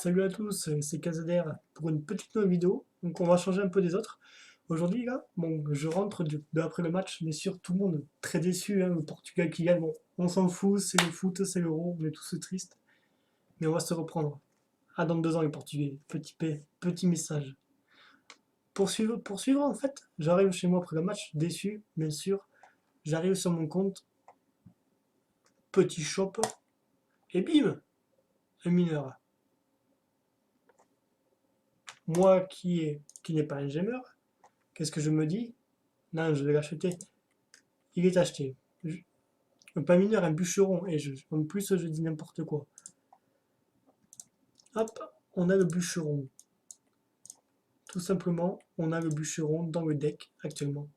Salut à tous, c'est KZR pour une petite nouvelle vidéo. Donc on va changer un peu des autres. Aujourd'hui là, bon, je rentre de après le match, bien sûr, tout le monde est très déçu, hein, le Portugal qui gagne, bon, on s'en fout, c'est le foot, c'est l'euro, on est tous tristes. Mais on va se reprendre. Ah, dans 2 ans les Portugais, petit message. Poursuivre en fait, j'arrive chez moi après le match, déçu, bien sûr. J'arrive sur mon compte, petit shop, et bim, un mineur. Moi qui n'est pas un gamer, qu'est-ce que je me dis? Non, je vais l'acheter. Il est acheté. Pas mineur, un bûcheron. En plus, je dis n'importe quoi. Hop, on a le bûcheron. Tout simplement, on a le bûcheron dans le deck actuellement.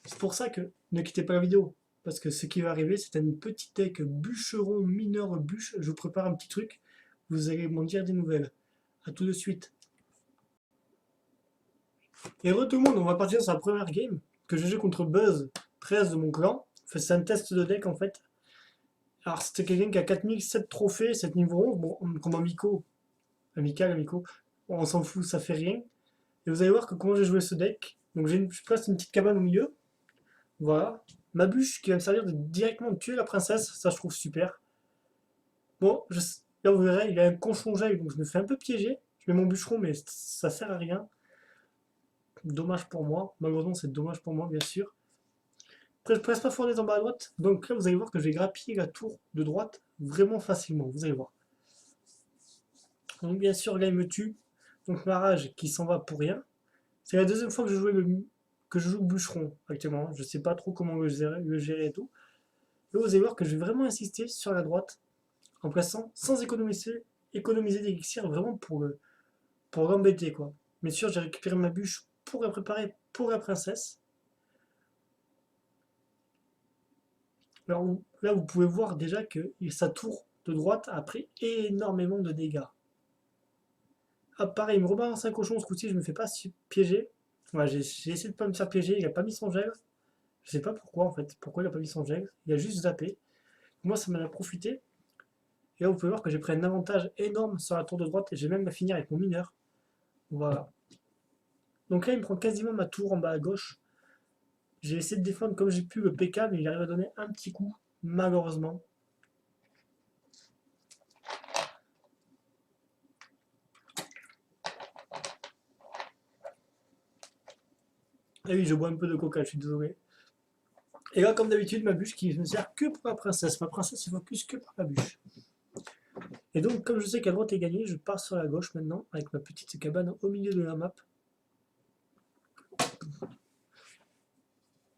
C'est pour ça que ne quittez pas la vidéo. Parce que ce qui va arriver, c'est un petit deck bûcheron mineur bûche. Je vous prépare un petit truc. Vous allez m'en dire des nouvelles. A tout de suite. Et re tout le monde, on va partir sur la première game que je joue contre Buzz 13 de mon clan. Enfin, c'est un test de deck en fait. Alors, c'était quelqu'un qui a 4007 trophées, 7 niveau 11. Bon, comme amico. Bon, on s'en fout, ça fait rien. Et vous allez voir que comment j'ai joué ce deck. Donc, je place une petite cabane au milieu. Voilà. Ma bûche qui va me servir de directement tuer la princesse. Ça, je trouve super. Bon, là, vous verrez, il a un conchon gel, donc je me fais un peu piéger. Je mets mon bûcheron, mais ça sert à rien. Dommage pour moi. Malheureusement, c'est dommage pour moi, bien sûr. Après, je presse pas fournaise en bas à droite. Donc là, vous allez voir que je vais grappiller la tour de droite vraiment facilement. Vous allez voir. Donc bien sûr, là, il me tue. Donc ma rage qui s'en va pour rien. C'est la deuxième fois que que je joue bûcheron actuellement. Je sais pas trop comment le gérer et tout. Et vous allez voir que je vais vraiment insister sur la droite en plaçant sans économiser d'élixir vraiment pour l'embêter quoi. Bien sûr, j'ai récupéré ma bûche pour la préparer pour la princesse. Alors là, vous pouvez voir déjà que sa tour de droite a pris énormément de dégâts. Ah, pareil, il me rebalance un cochon ce coup-ci, je me fais pas piéger. Ouais, j'ai essayé de pas me faire piéger, il a pas mis son gel. Je sais pas pourquoi en fait, pourquoi il a pas mis son gel. Il a juste zappé. Moi, ça m'en a profité. Et là, vous pouvez voir que j'ai pris un avantage énorme sur la tour de droite et j'ai même à finir avec mon mineur. Voilà. Donc là, il me prend quasiment ma tour en bas à gauche. J'ai essayé de défendre comme j'ai pu le PK, mais il arrive à donner un petit coup, malheureusement. Et oui, je bois un peu de coca, je suis désolé. Et là, comme d'habitude, ma bûche qui ne sert que pour la princesse. Ma princesse se focus que par la bûche. Et donc, comme je sais qu'à droite est gagné, je pars sur la gauche maintenant, avec ma petite cabane au milieu de la map.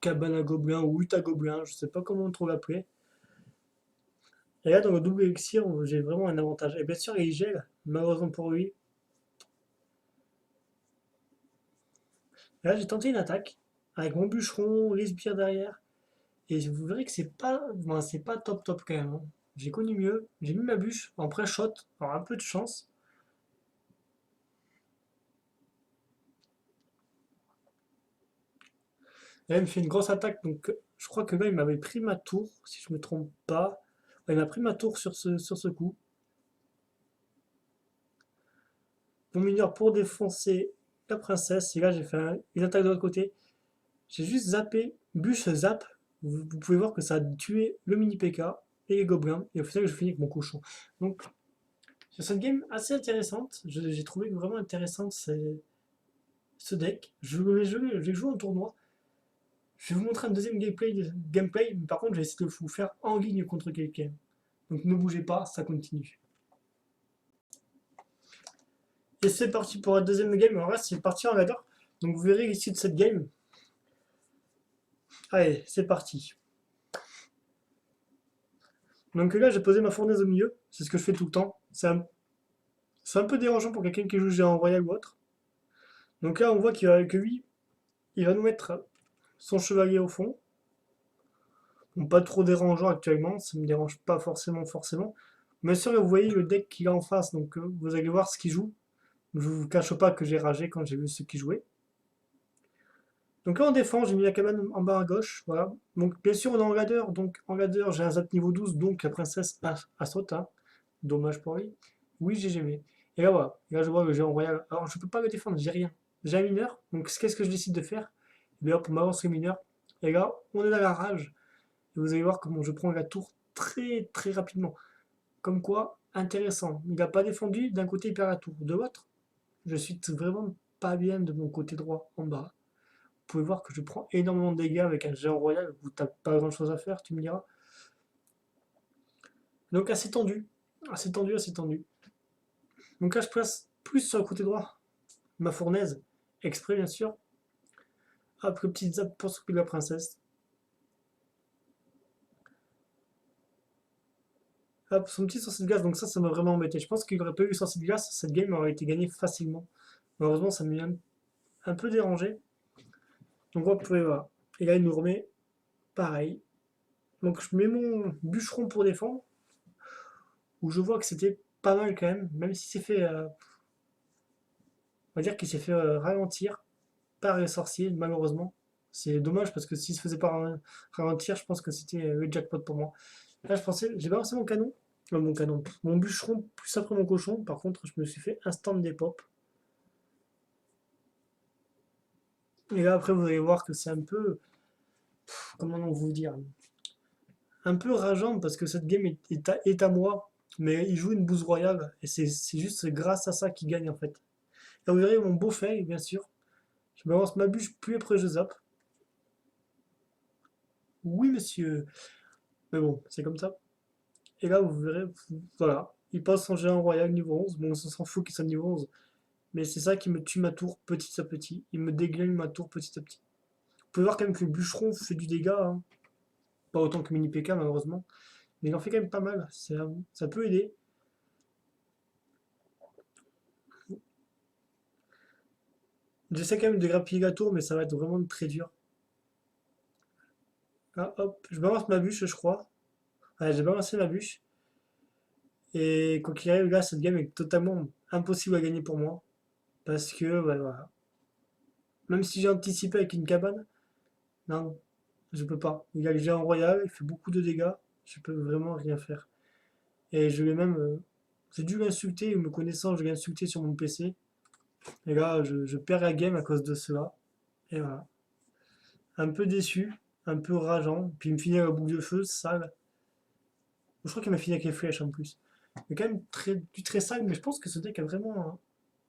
Cabane à gobelins ou hutte à gobelins, je sais pas comment on trop l'appeler. Et là, dans le double élixir, j'ai vraiment un avantage. Et bien sûr, il gèle, malheureusement pour lui. Et là, j'ai tenté une attaque, avec mon bûcheron, les sbires derrière. Et vous verrez que c'est pas top top quand même, hein. J'ai connu mieux, j'ai mis ma bûche en pré-shot, alors un peu de chance. Et là, il me fait une grosse attaque, donc je crois que là, il m'avait pris ma tour, si je me trompe pas. Ouais, il m'a pris ma tour sur ce coup. Mon mineur pour défoncer la princesse, et là, j'ai fait une attaque de l'autre côté. J'ai juste zappé, bûche zap. Vous pouvez voir que ça a tué le mini PK et les gobelins. Et au final, je finis avec mon cochon. Donc, c'est une game assez intéressante. J'ai trouvé vraiment intéressant ce deck. Je vais jouer en tournoi. Je vais vous montrer un deuxième gameplay, mais par contre, je vais essayer de vous faire en ligne contre quelqu'un. Donc ne bougez pas, ça continue. Et c'est parti pour la deuxième game. Alors là, c'est parti en ladder. Donc vous verrez l'issue de cette game. Allez, c'est parti. Donc là, j'ai posé ma fournaise au milieu. C'est ce que je fais tout le temps. C'est un peu dérangeant pour quelqu'un qui joue géant royal ou autre. Donc là, on voit que lui, il va nous mettre son chevalier au fond. Bon, pas trop dérangeant actuellement, ça me dérange pas forcément. Mais sûr, vous voyez le deck qu'il a en face, donc vous allez voir ce qu'il joue. Je vous cache pas que j'ai ragé quand j'ai vu ce qu'il jouait. Donc là on défend, j'ai mis la cabane en bas à gauche, voilà. Donc bien sûr on est en ladder, donc en ladder j'ai un zap niveau 12, donc la princesse a saute, hein. Dommage pour lui. Oui, j'ai GG. Et là, voilà. Et là, je vois le géant royal. Alors, je peux pas le défendre, j'ai rien. J'ai un mineur, donc qu'est-ce que je décide de faire? Et bien hop, on balance le mineur. Et là, on est dans la rage. Et vous allez voir comment je prends la tour très très rapidement. Comme quoi, intéressant. Il n'a pas défendu, d'un côté il perd la tour. De l'autre, je suis vraiment pas bien de mon côté droit en bas. Vous pouvez voir que je prends énormément de dégâts avec un géant royal. Vous n'avez pas grand chose à faire, tu me diras. Donc assez tendu. Assez tendu, assez tendu. Donc là, je place plus sur le côté droit ma fournaise. Exprès, bien sûr. Hop, le petit zap pour s'occuper de la princesse. Hop, son petit sorcier de glace, donc ça m'a vraiment embêté. Je pense qu'il aurait pas eu le sorcier de glace, cette game aurait été gagnée facilement. Malheureusement, ça m'a un peu dérangé. Donc hop, et voilà. Et là, il nous remet pareil. Donc je mets mon bûcheron pour défendre, où je vois que c'était pas mal quand même si c'est fait, on va dire qu'il s'est fait ralentir par les sorciers, malheureusement. C'est dommage parce que s'il se faisait pas ralentir, je pense que c'était le jackpot pour moi. Là, je pensais, j'ai balancé mon canon, mon canon, mon bûcheron plus après mon cochon. Par contre, je me suis fait instant des pop. Et là, après, vous allez voir que c'est un peu, comment on vous dire, un peu rageant parce que cette game est à moi, mais il joue une bouse royale et c'est juste grâce à ça qu'il gagne en fait. Là, vous verrez mon beau fail, bien sûr. Je balance ma bûche, puis après je zappe. Oui, monsieur. Mais bon, c'est comme ça. Et là, vous verrez, voilà. Il passe son géant royal niveau 11. Bon, on s'en fout qu'il soit niveau 11. Mais c'est ça qui me tue ma tour petit à petit. Il me déglingue ma tour petit à petit. Vous pouvez voir quand même que le bûcheron fait du dégât, hein. Pas autant que Mini PK, malheureusement. Mais il en fait quand même pas mal. Ça peut aider. J'essaie quand même de grappiller la tour, mais ça va être vraiment très dur. Là, hop, je balance ma bûche, je crois. Ouais, j'ai balancé ma bûche. Et quoi qu'il arrive, là, cette game est totalement impossible à gagner pour moi. Parce que, ouais, voilà. Même si j'ai anticipé avec une cabane, non, je peux pas. Il a le géant royal, il fait beaucoup de dégâts. Je peux vraiment rien faire. Et je l'ai même. J'ai dû l'insulter, me connaissant, je l'ai insulté sur mon PC. Et là, je perds la game à cause de cela. Et voilà. Un peu déçu, un peu rageant. Puis il me finit à la boucle de feu, sale. Je crois qu'il m'a fini avec les flèches en plus. Il y a quand même du très sale, mais je pense que ce deck a vraiment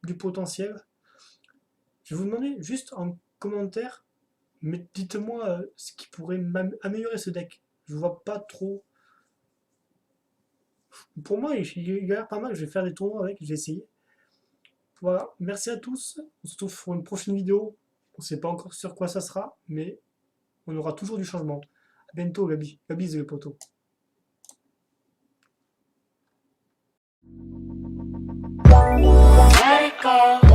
du potentiel. Je vais vous demander juste en commentaire, mais dites-moi ce qui pourrait améliorer ce deck. Je vois pas trop. Pour moi, il a l'air pas mal. Je vais faire des tournois avec, je vais essayer. Voilà, merci à tous. On se retrouve pour une prochaine vidéo. On ne sait pas encore sur quoi ça sera, mais on aura toujours du changement. À bientôt, Gabi. Gabi, c'est le poteau. Let it go.